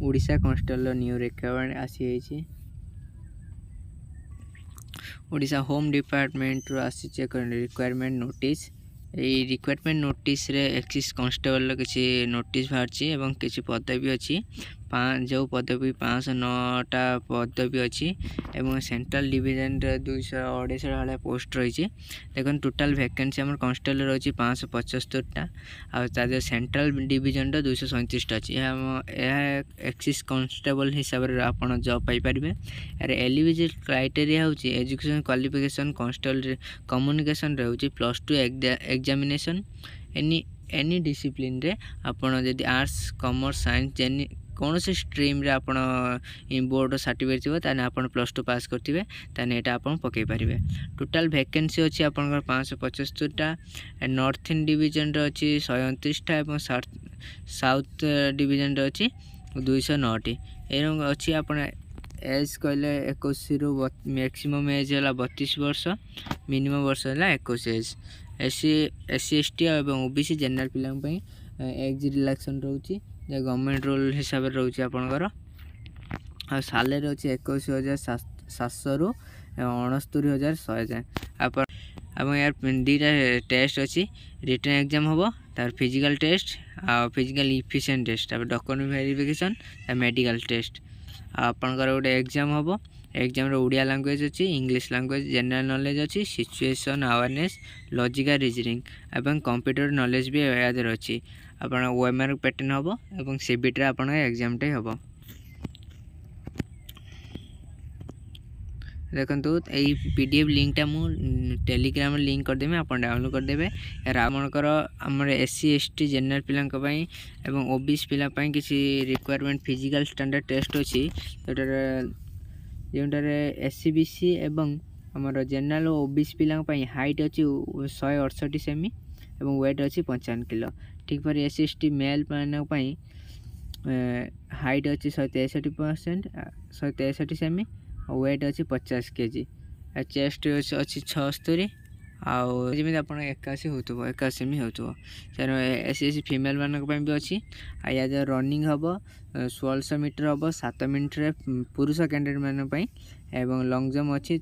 Odisha constable new requirement आसी Odisha home department रो आसी requirement notice requirement notice रे एक्सिस कन्स्टेबल किसी नोटिस बाहर किसी पदवी अच्छी जो पदवी 509टा पदवी अच्छी एवं सेंट्रल डिवीजन 268 भाया पोस्ट रही देखो टोटाल वैकेंसी आम कन्स्टेबल रही 575टा आ सेंट्रल डिवीजन 237 अच्छी एक्सिस कन्स्टेबल हिसाब से आप जॉब पाइपर यार एलिजिबल क्राइटेरिया हूँ एजुकेशन क्वालिफिकेशन कन्स्टेबल कम्युनिकेशन रोचे +2 एग्जामिनेशन एनी डिसिप्लिन रे आपण जदि आर्ट्स कॉमर्स साइंस कौन से स्ट्रीम रे आपण बोर्ड सर्टिफिकेट थी ताने आपण +2 पास करथिबे ताने एटा आपण पकई पारिबे। टोटाल वैकेंसी अछि आपण 575टा नॉर्थ इन डिवीजन रे अछि 129टा एवं साउथ डिवीजन रे अछि 209 टी एरंग अछि आपण एज कहले 21 रु मैक्सिमम एज है 32 वर्ष मिनिमम वर्ष है 21 एज एससी एसटी और ओबीसी जनरल पिला एज रिलैक्सन रोचे गवर्नमेंट रूल हिसाब से रोचे आपणकर आ सैलरी अच्छी 21,700 रु 69,100 जाए आप यार दीटा टेस्ट अच्छी रिटन एग्जाम हम तार फिजिकल टेस्ट आ physical efficient test document verification medical test आपणकर गोटे एग्जाम हम एग्जाम ओडिया लैंग्वेज अच्छी इंग्लिश लैंग्वेज जनरल नॉलेज अच्छी सिचुएशन अवेयरनेस लॉजिकल रीजनिंग एवं कंप्यूटर नॉलेज भी याद अच्छी आप ओएमआर पैटर्न हम और सीबीटी आप एग्जाम टे हम देखो यही पीडीएफ लिंकटा मुझे टेलीग्राम लिंक करदेवी आप डाउनलोड करदे यार आपंकर आम एससी एसटी जनरल पिलांई एवं ओबीसी पिलापाई किसी रिक्वायरमेंट फिजिकल स्टैंडर्ड टेस्ट अच्छी जोटार एससीबीसी एवं आमर जनरल और ओबीसी पिलांई हाइट अच्छी 168 सेमी एवं वेट अच्छी 55 किलो ठीक पर एससी एसटी मेल पाई हाइट अच्छी 163% सेमी और वेट अच्छी 50 केजी चेस्ट अच्छी 76 आमि आप 81 हो 81 हो सर एस एस फिमेल मानक भी अच्छी या रनिंग हम 1600 मीटर हम 7 मिनट रे पुरुष कैंडिडेट मान एवं लॉन्ग जंप अच्छी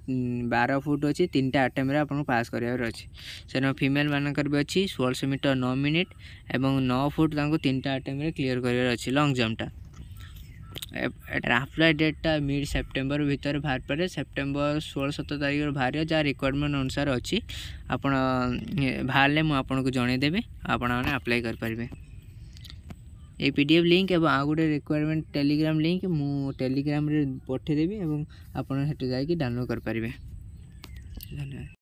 12 फुट अच्छी 3टा आइटम रे आपन पास करार अच्छी सर फिमेल मानकर भी अच्छी 1600 मीटर 9 मिनिट एवं 9 फुट 3टा आइटम रे क्लियर करार अच्छी लॉन्ग जंपटा अप्लाई डेटा मिड सेप्टेम्बर भितर बाहर पड़े सेप्टेम्बर 16-17 तारीख बाहर जहाँ रिक्वायरमेंट अनुसार अच्छी आप बाहर मुझे जनईदेवी आपण मैंने अप्लाई करें ये पीडीएफ लिंक एवं आ गोटे रिक्वायरमेंट टेलीग्राम लिंक मु टेलीग्राम रे पठेदेवी और आप डाउनलोड करें। धन्यवाद।